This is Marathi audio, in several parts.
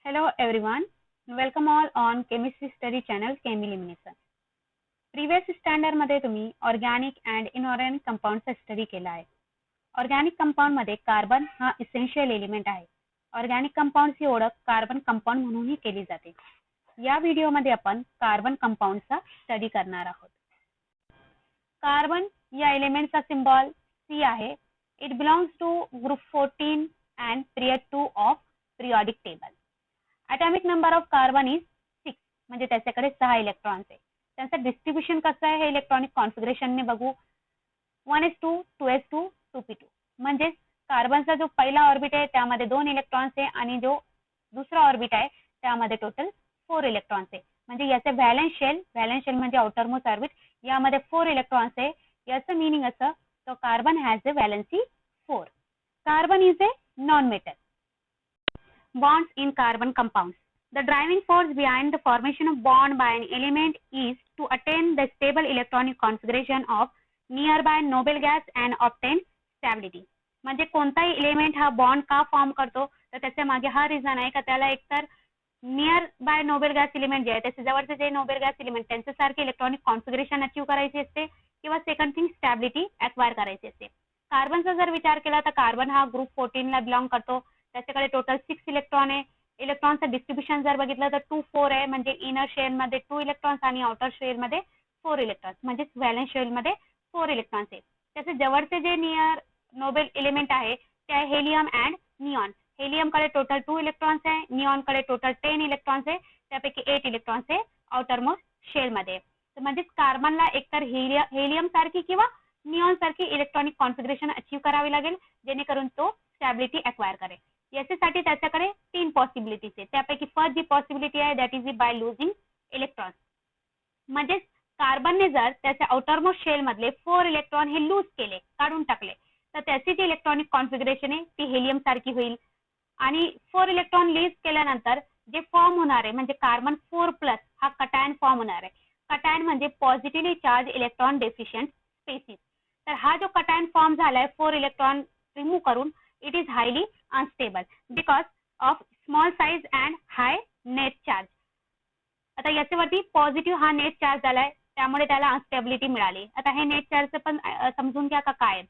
Hello everyone, welcome all on Chemistry Study channel Chem Elimination. Previous standard मध्ये तुम्ही ऑर्गॅनिक अँड इनऑर्गॅनिक कंपाऊंडचा स्टडी केला आहे. ऑर्गॅनिक कंपाऊंड मध्ये कार्बन हा इसेन्शियल एलिमेंट आहे. ऑर्गॅनिक कंपाऊंडची ओळख कार्बन कंपाऊंड म्हणूनही केली जाते. या व्हिडिओमध्ये आपण कार्बन कंपाऊंडचा स्टडी करणार आहोत. कार्बन या एलिमेंटचा सिम्बॉल C आहे. It belongs to group 14 and period 2 of periodic table. Atomic number of carbon is 6 म्हणजे त्याच्याकडे 6 इलेक्ट्रॉन्स आहे. त्यांचं डिस्ट्रीब्युशन कसं आहे हे इलेक्ट्रॉनिक कॉन्फिगरेशनने बघू. 1s2 2s2 2p2 म्हणजे कार्बनचा जो पहिला ऑर्बिट आहे त्यामध्ये 2 इलेक्ट्रॉन्स आहे आणि जो दुसरा ऑर्बिट आहे त्यामध्ये टोटल 4 इलेक्ट्रॉन्स आहे. म्हणजे याचे व्हॅलेन्स शेल म्हणजे आउटर मोस्ट ऑर्बिट यामध्ये 4 इलेक्ट्रॉन्स आहे. याचं मीनिंग असं तो carbon has a valency 4. Carbon is a non metal. Bonds in carbon compounds. The driving force behind the formation of bond by an element is to attain the stable electronic configuration of nearby noble gas and obtain stability. म्हणजे कोणताही एलिमेंट हा बॉन्ड का फॉर्म करतो तर त्याच्या मागे हा रिझन आहे का त्याला एकतर near by Nobel gas element जे आहे त्याच्या जवळचे जे नोबेल गॅस एलिमेंट त्यांच्यासारखे इलेक्ट्रॉनिक कॉन्फिगरेशन अचीव्ह करायची असते किंवा सेकंड थिंग स्टॅबिलिटी ॲक्वायर करायची असते. कार्बनचा जर विचार केला तर कार्बन हा ग्रुप 14 ला बिलॉंग करतो. त्याच्याकडे टोटल 6 इलेक्ट्रॉन आहे. इलेक्ट्रॉनचं डिस्ट्रीब्युशन जर बघितलं तर 2-4 आहे. म्हणजे इनर शेल मध्ये 2 इलेक्ट्रॉन्स आणि आउटर शेल मध्ये 4 इलेक्ट्रॉन्स म्हणजे व्हॅलेन्स शेल मध्ये 4 इलेक्ट्रॉन्स आहे. त्याचे जवळचे जे नियर नोबेल एलिमेंट आहे ते आहे हेलियम अँड निऑन. हेलियम कडे टोटल 2 इलेक्ट्रॉन्स आहे. निऑन कडे टोटल 10 इलेक्ट्रॉन्स आहे. त्यापैकी 8 इलेक्ट्रॉन्स आहे आउटर मोस्ट शेल मध्ये. म्हणजे कार्बनला एकतर हेलियम सारखी किंवा निऑन सारखी इलेक्ट्रॉनिक कॉन्फिगरेशन अचीव्ह करावी लागेल जेणेकरून तो स्टॅबिलिटी ॲक्वायर करेल. याच्यासाठी त्याच्याकडे 3 पॉसिबिलिटीज आहेत. त्यापैकी फर्स्ट जी पॉसिबिलिटी आहे that is bye losing electrons. म्हणजे कार्बनने जर त्याच्या आउटरमोस्ट शेल मधले 4 इलेक्ट्रॉन हे लूज केले काढून टाकले तर त्याची जी इलेक्ट्रॉनिक कॉन्फिगरेशन आहे ती हेलियम सारखी होईल. आणि 4 इलेक्ट्रॉन लूज केल्यानंतर जे फॉर्म होणार आहे म्हणजे कार्बन 4+ हा कटायन फॉर्म होणार आहे. कटायन म्हणजे positively charge electron deficient species. तर हा जो कटायन फॉर्म झालाय 4 इलेक्ट्रॉन रिमूव्ह करून it is highly unstable because of small size and high net charge. आता याच्यावरती पॉझिटिव्ह हा नेट चार्ज झालाय त्यामुळे त्याला अनस्टेबिलिटी मिळाली. आता हे नेट चार्जचं पण समजून घ्या का काय.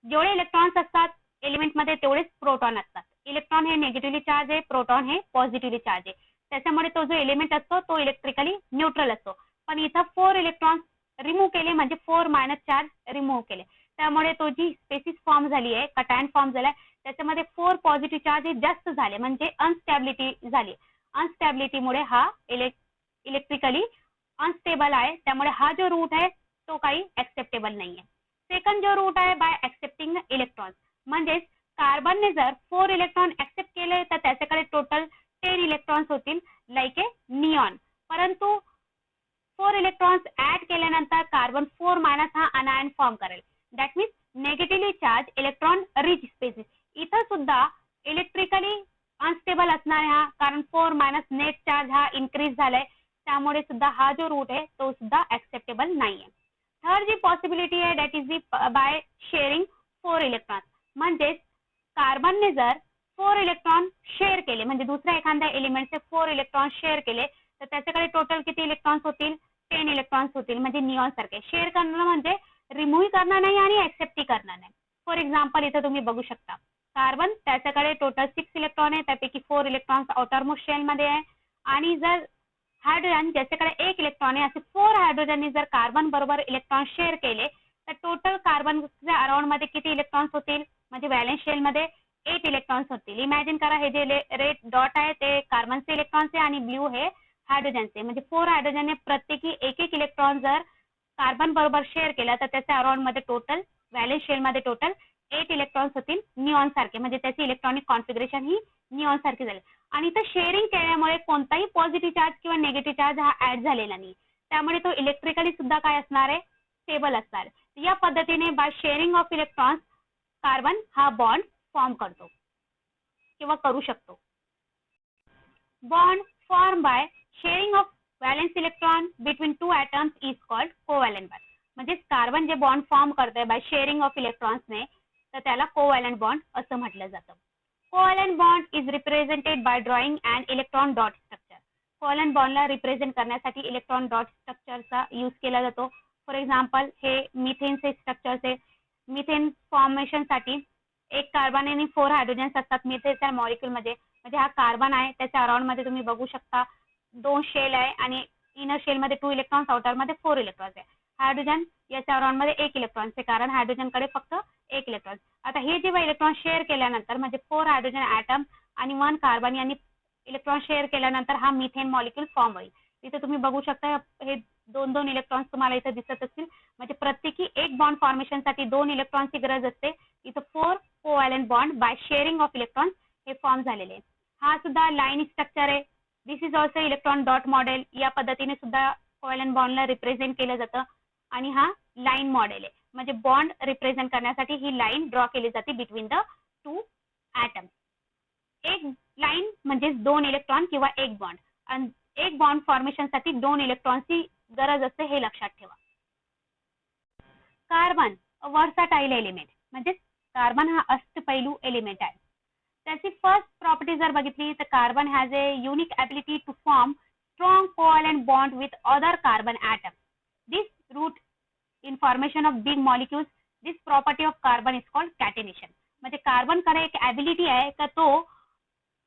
जेवढे इलेक्ट्रॉन्स असतात एलिमेंटमध्ये तेवढेच प्रोटॉन असतात. इलेक्ट्रॉन हे निगेटिव्हली चार्ज आहे, प्रोटॉन हे पॉझिटिव्हली चार्ज आहे. त्याच्यामुळे तो जो एलिमेंट असतो तो इलेक्ट्रिकली न्यूट्रल असतो. पण इथं 4 इलेक्ट्रॉन्स रिमूव्ह केले म्हणजे 4- चार्ज रिमूव्ह केले त्यामुळे तो जी स्पेसिस फॉर्म झाली आहे कटायन फॉर्म झालाय त्याच्यामध्ये 4 पॉझिटिव्ह चार्ज जास्त झाले म्हणजे अनस्टॅबिलिटी झाली. अनस्टॅबिलिटीमुळे हा इलेक्ट्रिकली अनस्टेबल आहे. त्यामुळे हा जो रूट आहे तो काही ऍक्सेप्टेबल नाहीये. सेकंड जो रूट आहे बाय ऍक्सेप्टिंग इलेक्ट्रॉन्स. म्हणजेच कार्बनने जर 4 इलेक्ट्रॉन ऍक्सेप्ट केले तर त्याच्याकडे टोटल 10 इलेक्ट्रॉन्स होतील लाईक ए निऑन. परंतु 4 इलेक्ट्रॉन्स ऍड केल्यानंतर कार्बन 4- हा अनायन फॉर्म करेल. That means negatively charge electron rich species. इथं सुद्धा इलेक्ट्रिकली अनस्टेबल असणार आहे हा कारण 4- नेट चार्ज हा इन्क्रीज झालाय त्यामुळे सुद्धा हा जो रूट आहे तो सुद्धा ऍक्सेप्टेबल नाहीये. थर्ड जी पॉसिबिलिटी आहे that is by sharing 4 electron. म्हणजेच कार्बनने जर 4 इलेक्ट्रॉन शेअर केले म्हणजे दुसऱ्या एखाद्या एलिमेंटचे 4 इलेक्ट्रॉन शेअर केले तर त्याच्याकडे टोटल किती इलेक्ट्रॉन्स होतील 10 इलेक्ट्रॉन्स होतील. म्हणजे निऑन सारखे शेअर करणं म्हणजे रिमूव्ह करणार नाही आणि ऍक्सेप्ट करणार नाही. फॉर एक्झाम्पल इथं तुम्ही बघू शकता कार्बन त्याच्याकडे टोटल 6 इलेक्ट्रॉन आहे त्यापैकी 4 इलेक्ट्रॉन्स आउटरमोस्ट शेल मध्ये आहे आणि जर हायड्रोजन ज्याच्याकडे 1 इलेक्ट्रॉन आहे असे 4 हायड्रोजनने जर कार्बन बरोबर इलेक्ट्रॉन शेअर केले तर टोटल कार्बनच्या अराउंड मध्ये किती इलेक्ट्रॉन्स होतील म्हणजे व्हॅलेन्स शेल मध्ये 8 इलेक्ट्रॉन्स होतील. इमॅजिन करा हे जे रेड डॉट आहे ते कार्बनचे इलेक्ट्रॉन्स आहे आणि ब्ल्यू हे हायड्रोजनचे. म्हणजे 4 हायड्रोजनने प्रत्येकी 1 इलेक्ट्रॉन जर कार्बन बरोबर शेअर केला तर त्याच्या अराउंड मध्ये टोटल व्हॅलेन्स शेल मध्ये टोटल 8 इलेक्ट्रॉन्स होतील निऑन सारखे. म्हणजे त्याची इलेक्ट्रॉनिक कॉन्फिगरेशन ही निऑन सारखी झाली. आणि इथं शेअरिंग केल्यामुळे कोणताही पॉझिटिव्ह चार्ज किंवा निगेटिव्ह चार्ज हा ऍड झालेला नाही त्यामुळे तो इलेक्ट्रिकली सुद्धा काय असणार आहे स्टेबल असणार. या पद्धतीने by sharing of electrons carbon हा बॉन्ड फॉर्म करतो किंवा करू शकतो. Bond form by sharing of valence electron between 2 atoms is called covalent bond. म्हणजे कार्बन जे बॉन्ड फॉर्म करतोय बाय शेअरिंग ऑफ इलेक्ट्रॉन्सने तर त्याला कोव्हॅलेंट बॉन्ड असं म्हटलं जातं. Covalent bond is represented by drawing and electron dot structure. Covalent बॉन्डला रिप्रेझेंट करण्यासाठी इलेक्ट्रॉन डॉट स्ट्रक्चरचा यूज केला जातो. फॉर एक्झाम्पल हे मिथेनचे स्ट्रक्चर्स आहे. मिथेन फॉर्मेशनसाठी एक कार्बन आणि 4 हायड्रोजन्स असतात मिथेनच्या मॉलिक्यूलमध्ये. म्हणजे हा कार्बन आहे, त्याच्या अराउंड मध्ये तुम्ही बघू शकता 2 शेल आहे आणि इनर शेल मध्ये 2 इलेक्ट्रॉन्स, आउटर मध्ये 4 इलेक्ट्रॉन्स आहे. हायड्रोजन याच्या अराउंड मध्ये 1 इलेक्ट्रॉन्स आहे, कारण हायड्रोजन कडे फक्त 1 इलेक्ट्रॉन. आता हे जेव्हा इलेक्ट्रॉन शेअर केल्यानंतर म्हणजे 4 हायड्रोजन ॲटम आणि 1 कार्बन यांनी इलेक्ट्रॉन शेअर केल्यानंतर हा मिथेन मॉलिक्यूल फॉर्म होईल. इथे तुम्ही बघू शकता हे 2 इलेक्ट्रॉन्स तुम्हाला इथे दिसत असतील. म्हणजे प्रत्येकी एक बॉन्ड फॉर्मेशनसाठी 2 इलेक्ट्रॉन्सची गरज असते. इथं 4 covalent bond by sharing of electrons हे फॉर्म झालेले आहे. हा सुद्धा लाईन स्ट्रक्चर आहे. This is also electron dot model. या पद्धतीने सुद्धा कोव्हॅलंट बॉन्डला रिप्रेझेंट केलं जातं. आणि हा लाईन मॉडेल आहे, म्हणजे बॉन्ड रिप्रेझेंट करण्यासाठी ही लाईन ड्रॉ केली जाते बिटवीन द 2 ॲटम्स. एक लाईन म्हणजे 2 इलेक्ट्रॉन किंवा एक बॉन्ड, आणि एक बॉन्ड फॉर्मेशनसाठी 2 इलेक्ट्रॉनची गरज असते, हे लक्षात ठेवा. कार्बन वर्साटाईल एलिमेंट, म्हणजे कार्बन हा अष्टपैलू एलिमेंट आहे. त्याची फर्स्ट प्रॉपर्टी जर बघितली तर carbon has a unique ability to form strong covalent bond with other carbon atom. This root in formation of big molecules. This property of carbon is called catenation. म्हणजे कार्बन कडे एक ॲबिलिटी आहे का तो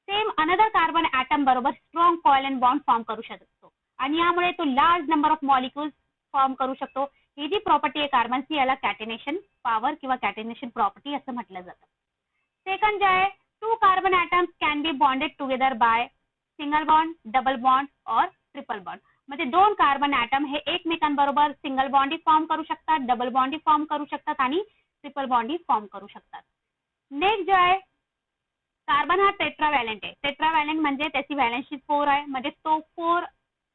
सेम अनदर कार्बन ॲटम बरोबर स्ट्रॉंग कोव्हॅलंट बॉन्ड फॉर्म करू शकतो आणि यामुळे तो large number of molecules form करू शकतो. ही जी प्रॉपर्टी आहे कार्बनची याला कॅटेनेशन पॉवर किंवा कॅटेनेशन प्रॉपर्टी असं म्हटलं जातं. सेकंड जे आहे 2 carbon atoms can be bonded together by single bond, double bond और ट्रिपल बॉन्ड. म्हणजे 2 कार्बन ॲटम हे एकमेकांबरोबर सिंगल बॉन्ड फॉर्म करू शकतात, डबल बॉन्ड फॉर्म करू शकतात आणि ट्रिपल बॉन्ड फॉर्म करू शकतात. नेक्स्ट जो आहे कार्बन हा टेट्राव्हॅलेंट आहे. टेट्राव्हॅलेंट म्हणजे त्याची व्हॅलेन्सी 4 आहे, म्हणजे तो 4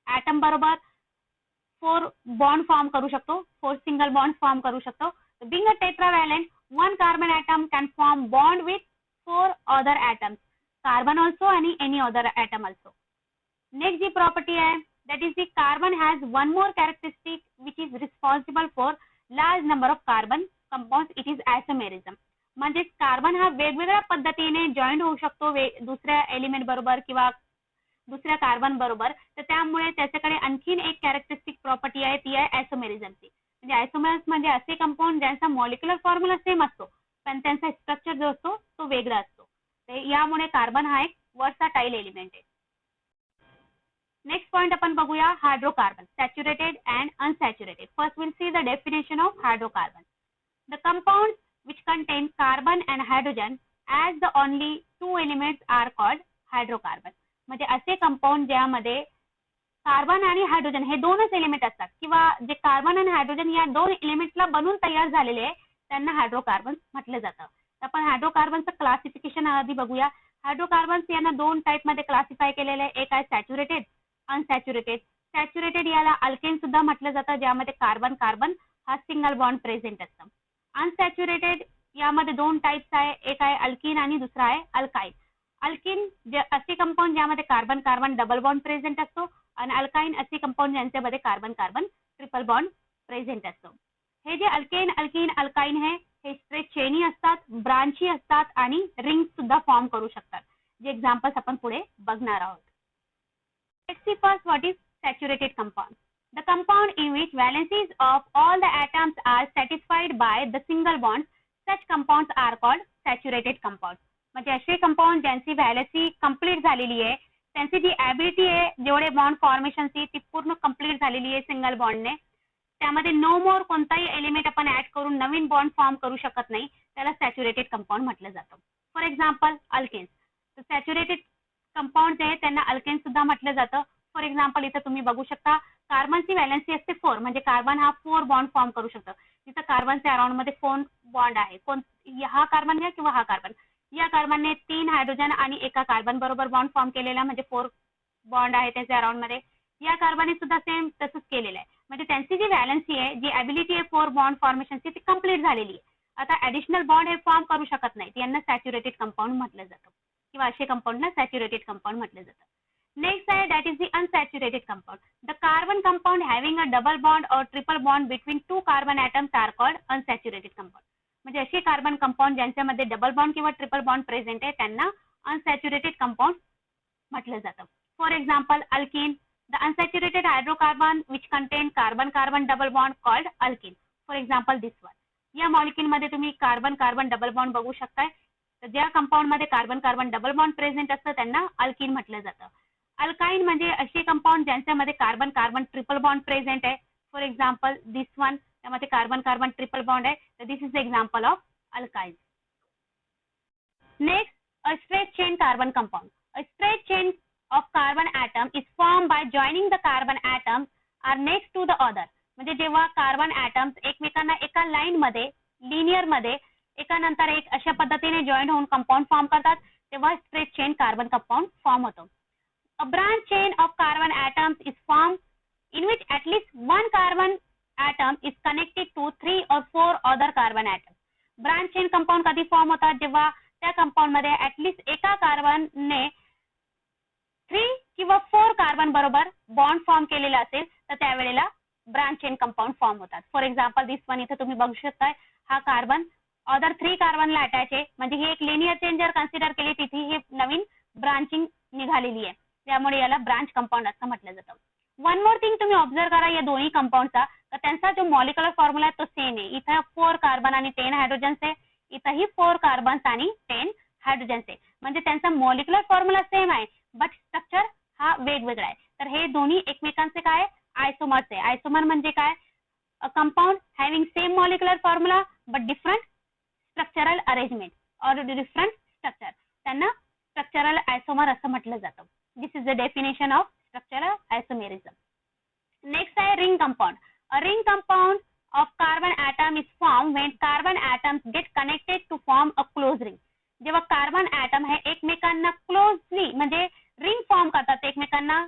ॲटम बरोबर 4 बॉन्ड फॉर्म करू शकतो, 4 सिंगल बॉन्ड फॉर्म करू शकतो. Being a tetravalent 1 carbon atom can form bond with 4 other atoms, carbon also आणि any other atom also. Next जी प्रॉपर्टी आहे that is the carbon has one more characteristic which is responsible for large number of carbon compounds. It is isomerism. म्हणजे कार्बन हा वेगवेगळ्या पद्धतीने जॉईंट होऊ शकतो दुसऱ्या एलिमेंट बरोबर किंवा दुसऱ्या कार्बन बरोबर. तर त्यामुळे त्याच्याकडे आणखीन एक कॅरेक्टरिस्टिक प्रॉपर्टी आहे, ती आहे आयसोमेरिझमची. म्हणजे आयसोमेर्स म्हणजे असे कंपाऊंड ज्यांचा मॉलिक्युलर फॉर्म्युला सेम असतो पण त्यांचा स्ट्रक्चर जो असतो तो वेगळा असतो. यामुळे कार्बन हा एक वर्साटाईल एलिमेंट आहे. नेक्स्ट पॉइंट आपण बघूया hydrocarbon, saturated and unsaturated. First will see the definition of hydrocarbon. The compounds which contain carbon and hydrogen as the only 2 elements are called hydrocarbon. म्हणजे असे कंपाऊंड ज्यामध्ये कार्बन आणि हायड्रोजन हे 2च एलिमेंट असतात किंवा जे कार्बन आणि हायड्रोजन या 2 एलिमेंटला बनून तयार झालेले त्यांना हायड्रोकार्बन म्हटलं जातं. आपण हायड्रोकार्बनचं क्लासिफिकेशन आधी बघूया. हायड्रोकार्बन्स यांना 2 टाइप मध्ये क्लासिफाय केलेले आहे. एक आहे सॅच्युरेटेड, अनसॅच्युरेटेड. सॅच्युरेटेड याला अल्केन सुद्धा म्हटलं जातं, ज्यामध्ये कार्बन कार्बन हा सिंगल बॉन्ड प्रेझेंट असतो. अनसॅच्युरेटेड यामध्ये 2 टाइप्स आहे, एक आहे अल्किन आणि दुसरा आहे अल्काइन. अल्किन जे असे कंपाऊंड ज्यामध्ये carbon carbon double bond present असतो आणि अल्काइन असे कंपाऊंड ज्यांच्यामध्ये carbon carbon triple bond present असतो. हे जे अल्केन अल्किन अल्काइन हे स्ट्रेट चेनी असतात, ब्रांची असतात आणि रिंग सुद्धा फॉर्म करू शकतात, जे एक्झाम्पल्स आपण पुढे बघणार आहोत. Let's see first what is saturated compound. The compound in which valencies of all the atoms are satisfied by the single bond, such compounds are called saturated compounds. म्हणजे असे कंपाऊंड ज्यांची व्हॅलेन्सी कंप्लीट झालेली आहे, त्यांची जी ॲबिलिटी आहे जेवढे बॉन्ड फॉर्मेशनची ती पूर्ण कंप्लीट झालेली आहे सिंगल बॉन्डने, त्यामध्ये नो मोर कोणताही एलिमेंट आपण ऍड करून नवीन बॉन्ड फॉर्म करू शकत नाही, त्याला सॅच्युरेटेड कंपाऊंड म्हटलं जातं. For example alkanes. तर सॅच्युरेटेड कंपाऊंड जे आहे त्यांना अल्केन सुद्धा म्हटलं जातं. फॉर एक्झाम्पल इथं तुम्ही बघू शकता कार्बनची व्हॅलेन्सी असते 4, म्हणजे कार्बन हा 4 बॉन्ड फॉर्म करू शकतो. तिथं कार्बनच्या अराउंड मध्ये 4 बॉन्ड आहे. हा कार्बन घ्या किंवा हा कार्बन. या कार्बनने 3 हायड्रोजन आणि एका कार्बन बरोबर बॉन्ड फॉर्म केलेला, म्हणजे 4 बॉन्ड आहे त्याच्या अराउंड मध्ये. या कार्बनने सुद्धा सेम तसंच केलेलं आहे. म्हणजे त्यांची जी व्हॅलेन्सी आहे, जी ॲबिलिटी आहे 4 बॉन्ड फॉर्मेशनची, ती कंप्लीट झालेली आहे. आता ॲडिशनल बॉन्ड हे फॉर्म करू शकत नाही, यांना सॅच्युरेटेड कंपाऊंड म्हटलं जातं किंवा असे कंपाऊंडना सॅच्युरेटेड कंपाऊंड म्हटलं जातं. Next आहे that is the unsaturated compound. The carbon compound having a double bond or triple bond between 2 carbon atoms are called unsaturated compound. म्हणजे असे कार्बन कंपाऊंड ज्यांच्यामध्ये डबल बॉन्ड किंवा ट्रिपल बॉन्ड प्रेझेंट आहे त्यांना अनसॅच्युरेटेड कंपाऊंड म्हटलं जातं. For example alkyne, the unsaturated hydrocarbon which contain carbon carbon double bond called alkyne. For example this one. या मॉलिक्यूल मध्ये तुम्ही कार्बन कार्बन डबल बॉन्ड बघू शकताय. तर ज्या कंपाऊंड मध्ये carbon carbon double bond present असतं त्यांना अल्कीन म्हटलं जातं. अल्काइन म्हणजे असे कंपाऊंड ज्यांच्यामध्ये carbon carbon triple bond present आहे. फॉर एक्झाम्पल दिस वन, त्यामध्ये कार्बन कार्बन ट्रिपल बॉन्ड आहे. तर this is the example of alkyne. Next, a straight chain carbon compound. A straight chain of carbon atom is formed by joining the carbon atoms are next to the other. म्हणजे जेव्हा कार्बन ॲटम्स एकमेकांना एका लाईन मध्ये लिनियर मध्ये एका नंतर एक अशा पद्धतीने जॉईन होऊन कंपाऊंड फॉर्म करतात तेव्हा straight chain carbon compound form होतो. A branch chain of carbon atoms is formed in which at least one carbon atom is connected to 3 or 4 other carbon atoms. Branch chain compound कधी फॉर्म होतात? जेव्हा त्या कंपाऊंड मध्ये ऍटलिस्ट एका कार्बनने 3 किंवा 4 कार्बन बरोबर बॉन्ड फॉर्म केलेला असेल तर त्यावेळेला ब्रांच चेन कंपाऊंड फॉर्म होतात. फॉर एक्झाम्पल दिस वन, इथे तुम्ही बघू शकताय हा कार्बन अदर 3 कार्बनला अटॅच आहे. म्हणजे ही एक लिनियर चेन जर कन्सिडर केली तिथे ही नवीन ब्रांचिंग निघालेली आहे, त्यामुळे याला ब्रांच कंपाऊंड असं म्हटलं जातं. वन मोर थिंग तुम्ही ऑब्झर्व करा या दोन्ही कंपाऊंडचा, तर त्यांचा जो मॉलिक्युलर फॉर्म्युला आहे तो सेम आहे. इथं 4 कार्बन आणि 10 हायड्रोजन्स आहे, इथंही 4 कार्बन्स आणि 10 हायड्रोजन्स आहे. म्हणजे त्यांचा मॉलिक्युलर फॉर्म्युला सेम आहे बट स्ट्रक्चर हा वेगवेगळा आहे. तर हे दोन्ही एकमेकांचे काय आयसोमर्स आहे. आयसोमर म्हणजे काय? A compound having same molecular formula but different structural arrangement or different structure, त्यांना स्ट्रक्चरल आयसोमर असं म्हटलं जातं. This is the definition of structural isomerism. Next आहे ring compound. A ring compound of carbon atom is formed when carbon atoms get connected to form a closed ring. जेव्हा कार्बन ॲटम हे एकमेकांना क्लोजली म्हणजे रिंग फॉर्म करतात एकमेकांना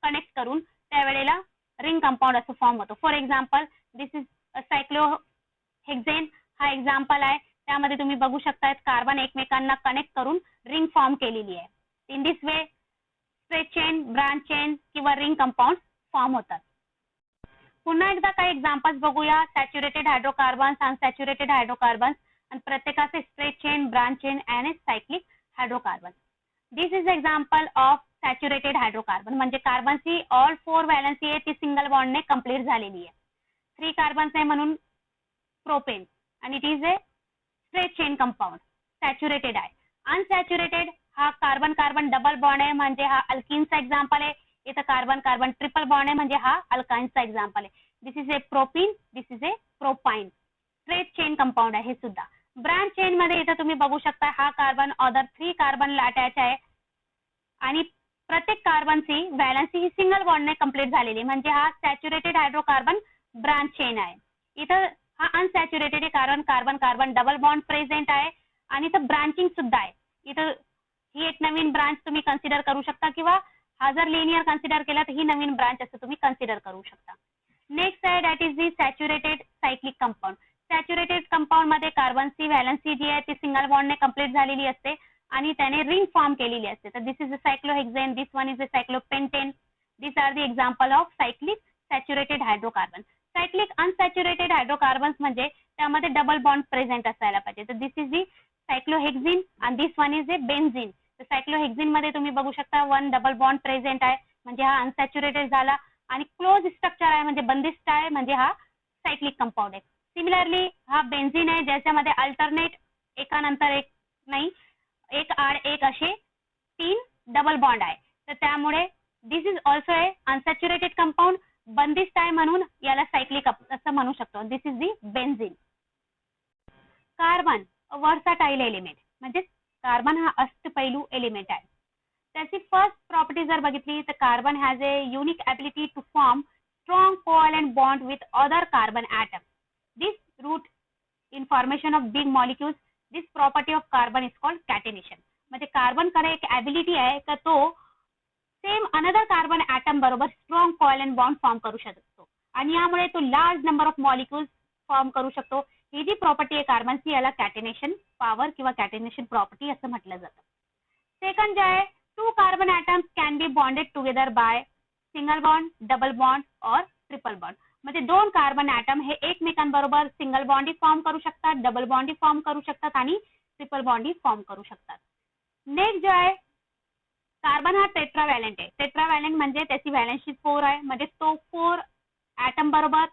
कनेक्ट करून, त्यावेळेला रिंग कंपाऊंड असं फॉर्म होतो. फॉर एक्झाम्पल दिस इज सायक्लोहेक्झेन हा एक्झाम्पल आहे. त्यामध्ये तुम्ही बघू शकता कार्बन एकमेकांना कनेक्ट करून रिंग फॉर्म केलेली आहे. In this way straight chain, branch chain किंवा रिंग कंपाऊंड फॉर्म होतात. पुन्हा एकदा काही एक्झाम्पल्स बघूया. सॅच्युरेटेड हायड्रोकार्बन्स, अनसॅच्युरेटेड हायड्रोकार्बन्स आणि प्रत्येकाचे स्ट्रेट चेन, ब्रांच चेन आणि cyclic hydrocarbon. This is example of saturated hydrocarbon. म्हणजे कार्बनची ऑल 4 व्हॅलन्सी आहे ती सिंगल बॉन्डने कंप्लीट झालेली आहे. 3 कार्बन्स आहे म्हणून प्रोपेन आणि it is a straight chain compound, saturated आहे. अनसॅच्युरेटेड हा कार्बन कार्बन डबल बॉन्ड आहे म्हणजे हा अल्किनचा एक्झाम्पल आहे. इथं कार्बन कार्बन ट्रिपल बॉन्ड आहे म्हणजे हा अल्काइनचा एक्झाम्पल आहे. This is a propene, this is a propyne. Straight chain compound आहे हे सुद्धा. ब्रांच चेन मध्ये इथं तुम्ही बघू शकता हा कार्बन अदर 3 कार्बनला अटॅच आहे आणि प्रत्येक कार्बनची व्हॅलन्सी ही सिंगल बॉन्डने कंप्लीट झालेली म्हणजे हा सॅच्युरेटेड हायड्रोकार्बन ब्रांच चेन आहे. इथं हा अनसॅच्युरेटेड कारण carbon carbon double bond present आहे आणि इथं ब्रांचिंग सुद्धा आहे. इथं ही एक नवीन ब्रांच तुम्ही कन्सिडर करू शकता किंवा हा जर लिनियर कन्सिडर केला तर ही नवीन ब्रांच असं तुम्ही कन्सिडर करू शकता. नेक्स्ट आहे that is the saturated cyclic compound. Saturated compound मध्ये कार्बनची व्हॅलन्सी जी आहे ती सिंगल बॉन्डने कंप्लीट झालेली असते आणि त्याने रिंग फॉर्म केलेली असते. तर this is a cyclohexane, this one is a cyclopentane. This are the example of cyclic saturated hydrocarbon. Cyclic unsaturated hydrocarbons म्हणजे त्यामध्ये डबल बॉन्ड प्रेझेंट असायला पाहिजे. तर दिस इज दी सायक्लोहेक्झिन आणि दिस वन इज ए बेन्झिन. तर सायक्लोहेक्झिन मध्ये तुम्ही बघू शकता 1 डबल बॉन्ड प्रेझेंट आहे म्हणजे हा अनसॅच्युरेटेड झाला आणि क्लोज स्ट्रक्चर आहे म्हणजे बंदिस्त आहे म्हणजे हा सायक्लिक कंपाऊंड आहे. सिमिलरली हा बेन्झिन आहे ज्याच्यामध्ये अल्टरनेट एकानंतर एक नाही, एक आड एक असे 3 डबल बॉन्ड आहे. तर त्यामुळे this is also a unsaturated compound, बंदिस्त आहे म्हणून याला सायक्लिक असं म्हणू शकतो. This is the benzene. Carbon versatile element म्हणजे कार्बन हा अष्टपैलू एलिमेंट आहे. त्याची फर्स्ट प्रॉपर्टी जर बघितली तर carbon has a unique ability to form strong covalent bond with other carbon atom. This root in formation of big molecules. This property of carbon is called catenation. म्हणजे कार्बनकडे एक ॲबिलिटी आहे तर तो सेम अनदर कार्बन ॲटम बरोबर स्ट्रॉंग कोव्हॅलेंट बॉन्ड फॉर्म करू शकतो आणि यामुळे तो large number of molecules form करू शकतो. ही जी प्रॉपर्टी आहे कार्बनची याला कॅटिनेशन पॉवर किंवा कॅटिनेशन प्रॉपर्टी असं म्हटलं जातं. सेकंड जे आहे 2 carbon atoms can be bonded together by single bond, double bond और ट्रिपल बॉन्ड. म्हणजे 2 कार्बन ॲटम हे एकमेकांबरोबर सिंगल बॉन्ड फॉर्म करू शकतात, डबल बॉन्ड फॉर्म करू शकतात आणि ट्रिपल बॉन्ड फॉर्म करू शकतात. नेक्स्ट जो आहे कार्बन हा टेट्राव्हॅलेंट आहे. टेट्राव्हॅलेंट म्हणजे त्याची व्हॅलेन्सी 4 आहे, म्हणजे तो 4 ॲटम बरोबर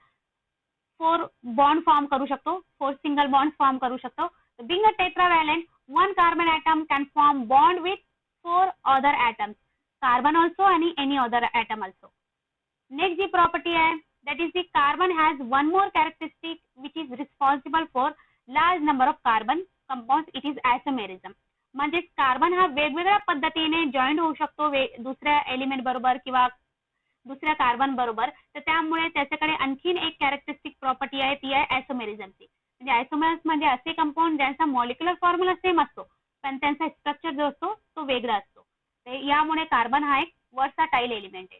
4 बॉन्ड फॉर्म करू शकतो, 4 सिंगल बॉन्ड फॉर्म करू शकतो. Being a tetravalent, one carbon atom can form bond with 4 other atoms, carbon also and any other atom also. Next G property आहे, that is the carbon has one more characteristic which is responsible for large number of carbon compounds. It is isomerism. म्हणजे कार्बन हा वेगवेगळ्या पद्धतीने जॉईंट होऊ शकतो दुसऱ्या एलिमेंट बरोबर किंवा दुसऱ्या कार्बन बरोबर. तर त्यामुळे त्याच्याकडे आणखीन एक कॅरेक्टरिस्टिक प्रॉपर्टी आहे, ती आहे आयसोमेरिझमची. म्हणजे आयसोमेर्स म्हणजे असे कंपाऊंड ज्यांचा मॉलिक्युलर फॉर्म्युला सेम असतो पण त्यांचा स्ट्रक्चर जो असतो तो वेगळा असतो. यामुळे कार्बन हा एक वर्साटाईल एलिमेंट आहे.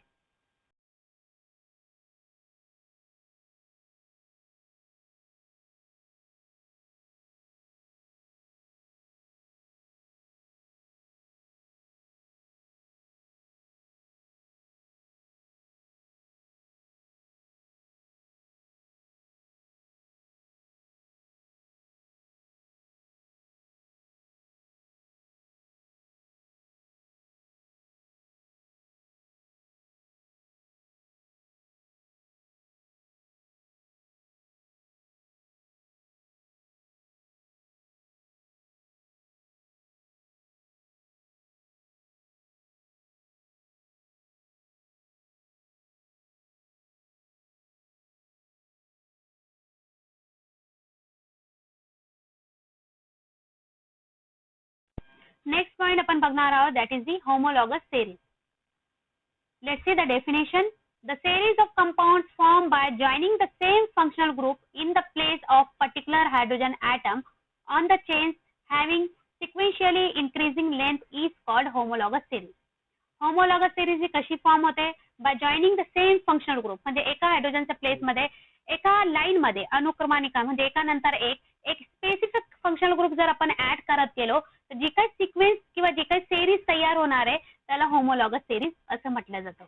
नेक्स्ट पॉइंट आपण बघणार आहोत, that is the homologous series. Let's see the definition. The series of compounds formed by joining the same functional group in the place of particular hydrogen atom on the chains having sequentially increasing length is called homologous series. Homologous series ही कशी फॉर्म होते? By joining the same functional group. म्हणजे एका हायड्रोजनच्या प्लेस मध्ये एका लाईन मध्ये अनुक्रमानिका म्हणजे एका नंतर एक स्पेसिफिक फंक्शनल ग्रुप जर आपण ऍड करत गेलो तर जी काही सिक्वेन्स किंवा जी काही सेरीज तयार होणार आहे त्याला होमोलॉगस सेरीज असं म्हटलं जातं.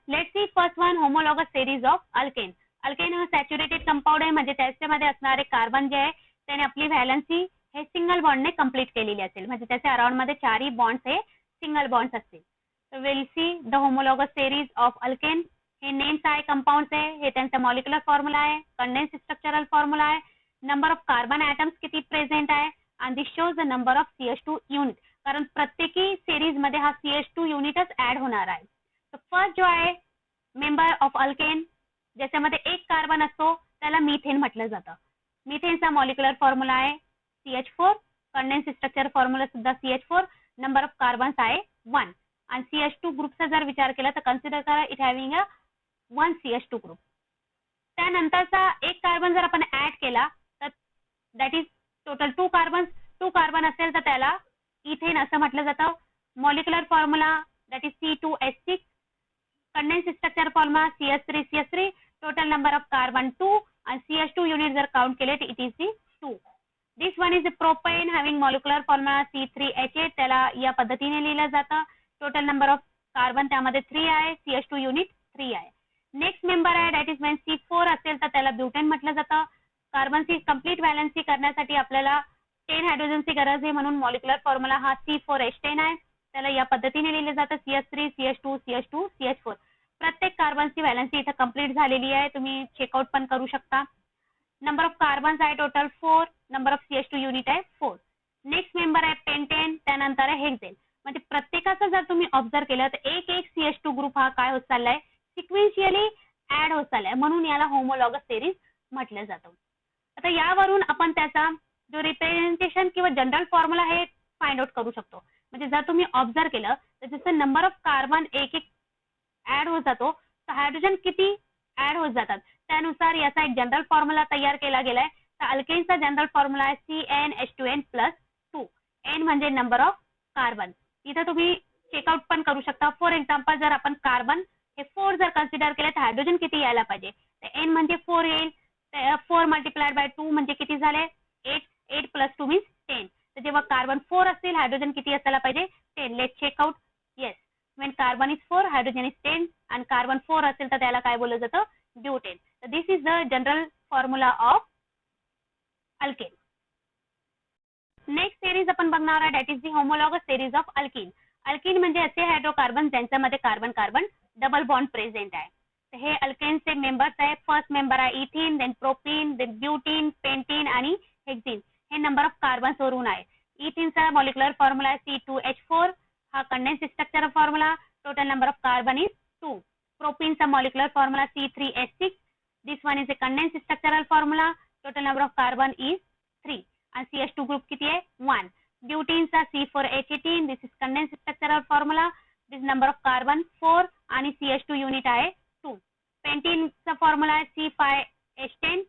Let's see first one, homologous series of alkane. Alkane हा सॅच्युरेटेड कंपाऊंड आहे, म्हणजे त्याच्यामध्ये असणारे कार्बन जे आहे त्याने आपली व्हॅलन्सी हे सिंगल बॉन्डने कंप्लीट केलेली असेल, म्हणजे त्याच्या अराउंड मध्ये चारही बॉन्ड्स हे सिंगल बॉन्ड्स असतील. Will see the homologous series of alkane. हे नेम्स आहे, कंपाऊंड्स आहे, हे त्यांचा मॉलिक्युलर फॉर्म्युला आहे, कंडेन्स स्ट्रक्चरल फॉर्म्युला आहे, नंबर ऑफ कार्बन ॲटम्स किती प्रेझेंट आहे, आणि this shows the number of CH2 unit. कारण प्रत्येकी सिरीज मध्ये हा CH2 युनिटच ऍड होणार आहे. फर्स्ट जो आहे मेंबर ऑफ अल्केन, ज्याच्यामध्ये एक कार्बन असतो त्याला मिथेन म्हटलं जातं. मिथेनचा मॉलिक्युलर फॉर्म्युला आहे CH4, कंडेन्स स्ट्रक्चर फॉर्म्युला सुद्धा CH4, नंबर ऑफ कार्बन्स आहे 1. आणि CH2 ग्रुपचा जर विचार केला तर कन्सिडर करा it having a 1 CH2 group. त्यानंतरचा एक कार्बन जर आपण ऍड केला तर दॅट इज टोटल 2 कार्बन असेल तर त्याला इथेन असं म्हटलं जातं. Molecular formula that is C2H6, condense structure formula CH3CH3, total number of carbon 2 आणि CH2 युनिट जर काउंट केले तर it is the 2. This one is propane having molecular formula C3H8, त्याला या पद्धतीने लिहिलं जातं. टोटल नंबर ऑफ कार्बन त्यामध्ये 3 आहे, CH2 युनिट 3 आहे. नेक्स्ट मेंबर आहे दॅट इज वेन C4 असेल तर त्याला ब्युटेन म्हटलं जातं. कार्बनची कंप्लीट व्हॅलन्सी करण्यासाठी आपल्याला 10 हायड्रोजनची गरज आहे, म्हणून मॉलिक्युलर फॉर्म्युला हा C4H10 आहे, त्याला या पद्धतीने लिहिलं जातं CH3 CH2 CH2 CH4. प्रत्येक कार्बनची व्हॅलन्सी इथे कंप्लीट झालेली आहे, तुम्ही चेकआउट पण करू शकता. नंबर ऑफ कार्बन्स आहे total 4, number of CH2 unit आहे 4. नेक्स्ट मेंबर आहे पेंटेन, त्यानंतर आहे हेक्सेन. म्हणजे प्रत्येकाचं जर तुम्ही ऑब्झर्व केलं तर एक CH2 ग्रुप हा काय होत चाललाय, सिक्वेन्शियली ऍड होत चाललाय, म्हणून याला होमोलॉगस सेरीज म्हटलं जातं. आता यावरून आपण त्याचा जो रिप्रेझेंटेशन किंवा जनरल फॉर्म्युला हे फाइंड आउट करू शकतो. म्हणजे जर तुम्ही ऑब्झर्व केलं तर जसं नंबर ऑफ कार्बन एक ऍड होत जातो तर हायड्रोजन किती ऍड होत जातात त्यानुसार याचा एक जनरल फॉर्म्युला तयार केला गेलाय. तर अल्केनचा जनरल फॉर्म्युला आहे CnH2n+2. N म्हणजे नंबर ऑफ कार्बन. इथे तुम्ही चेकआउट पण करू शकता. फॉर एक्झाम्पल जर आपण कार्बन हे 4 जर कन्सिडर केलं तर हायड्रोजन किती यायला पाहिजे, तर N म्हणजे 4 येईल. 4 मल्टिप्लाइड बाय 2 म्हणजे किती झाले 8. 8 + 2 मीन्स 10. तर जेव्हा कार्बन 4 असतील हायड्रोजन किती असायला पाहिजे 10. Late checkout. Yes, when carbon is 4 hydrogen is 10 आणि कार्बन 4 असेल तर त्याला काय बोललं जातं ब्युटेन. तर this is the general formula of alkane. Next series आपण बघणार आहे that is the homologous series of alkene. Alkene म्हणजे असे हायड्रोकार्बन ज्यांच्यामध्ये carbon carbon double bond present आहे. तर हे अल्केनचे मेंबर्स आहे. फर्स्ट मेंबर आहे ethene, then propene, then butene, pentene आणि हेक्झिन. हे नंबर ऑफ कार्बन्स वरून आहे. इथिनचा मॉलिक्युलर फॉर्म्युला आहे C2H4. हा condense structural formula. Total number of carbon is 2. प्रोपीनचा molecular formula C3H6. This one is a condense structural formula. Total number of carbon is 3. आणि CH2 ग्रुप किती आहे 1. ब्युटीनचा C4H18. This is condense structural formula. This number of carbon 4 आणि CH2 युनिट आहे 2. पेंटीनचा फॉर्म्युला आहे C5H10.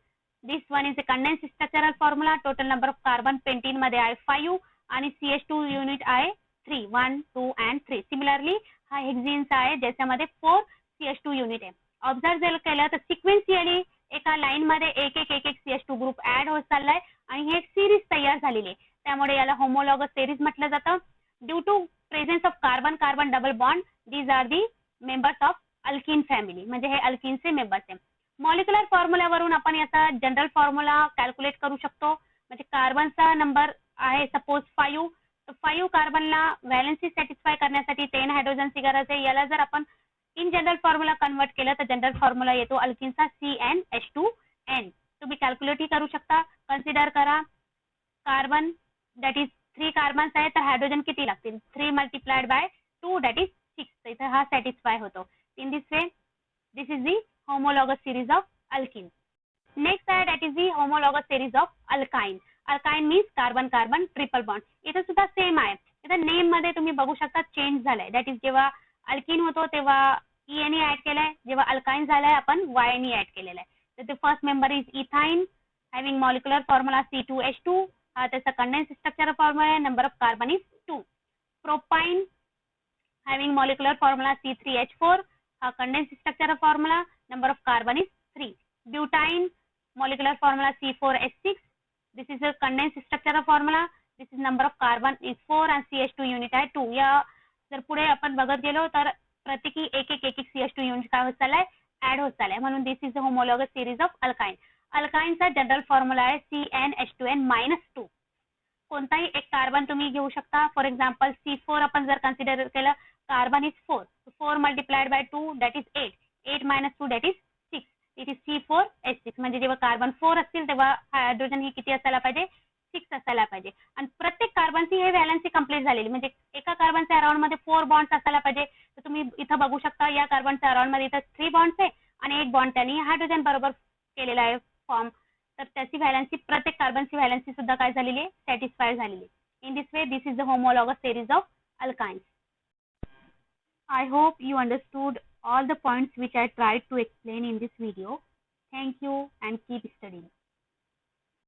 This one is a condense structural formula. Total number of carbon pentene मध्ये आहे 5 आणि CH2 युनिट आहे 3, 1, 2 and 3. सिमिलरली हा हेक्झिनचा आहे ज्याच्यामध्ये 4 CH2 युनिट आहे. ऑब्झर्व जर केलं तर सिक्वेन्शियली एका लाईन मध्ये एक CH2 ग्रुप ऍड होत चाललाय आणि हे एक सिरीज तयार झालेली आहे. त्यामुळे याला होमोलॉगस सिरीज म्हटलं जातं. Due to presence of carbon carbon double bond these are the members of alkene family. म्हणजे हे अल्किनचे मेंबर्स आहे. मॉलिक्युलर फॉर्म्युल्यावरून आपण याचा जनरल फॉर्म्युला कॅल्क्युलेट करू शकतो. म्हणजे कार्बनचा नंबर आहे सपोज 5. तर 5 कार्बनला व्हॅलेन्सी सॅटिस्फाय करण्यासाठी 10 हायड्रोजनची गरज आहे. याला जर आपण इन जनरल फॉर्म्युला कन्वर्ट केलं तर जनरल फॉर्म्युला येतो अल्किनचा CnH2n. तुम्ही कॅल्क्युलेटही करू शकता. कन्सिडर करा कार्बन दॅट इज 3 कार्बन्स आहे तर हायड्रोजन किती लागतील 3 मल्टिप्लाइड बाय 2 दॅट इज 6. इथे हा सॅटिस्फाय होतो. In this way this is the homologous series of alkene. Next आहे that is the homologous series of alkyne. Alkyne means carbon carbon triple bond. इथे सुद्धा सेम आहे. इथे नेम मध्ये तुम्ही बघू शकता चेंज झालाय. दॅट इज जेव्हा अल्किन होतो तेव्हा EN ऍड केलाय. जेव्हा अल्काइन झालाय आपण YN ऍड केलेला आहे. तर ते first member is ethyne having molecular formula C2H2. हा त्याचा कंडेन्स स्ट्रक्चर फॉर्म्युला आहे. Number of carbon is 2. Propyne having molecular formula C3H4. हा condense structure formula. Number of carbon is 3. Butyne molecular formula C4H6. This is a condense structure formula. This is number of carbon is 4 and CH2 unit आहे 2. या जर पुढे आपण बघत गेलो तर प्रत्येकी एक CH2 युनिट काय होत चाललाय ऍड होत चाललाय. म्हणून this is a homologous series of alkyne. अल्काइनचा जनरल फॉर्म्युला आहे CnH2n-2. कोणताही एक कार्बन तुम्ही घेऊ शकता. फॉर एक्झाम्पल C4 आपण जर कन्सिडर केलं carbon is 4. 4 multiplied by 2 that is 8. 8 - 2 that is 6. It is C4H6. म्हणजे जेव्हा कार्बन 4 असतील तेव्हा हायड्रोजन ही किती असायला पाहिजे 6 असायला पाहिजे. आणि प्रत्येक कार्बनची हे व्हॅलेन्सी कंप्लीट झालेली. म्हणजे एका कार्बनच्या अराउंड मध्ये 4 बॉन्ड्स असायला पाहिजे. तर तुम्ही इथं बघू शकता या कार्बनच्या अराउंड मध्ये इथं 3 बॉन्ड्स आहे आणि एक बॉन्ड त्यांनी हायड्रोजन बरोबर केलेला आहे फॉर्म. तर त्याची व्हॅलेन्सी प्रत्येक कार्बनची व्हॅलेन्सी सुद्धा काय झालेली आहे सॅटिस्फाय झालेली. In this way this is the homologous series of alkynes. I hope you understood all the points which I tried to explain in this video. Thank you and keep studying.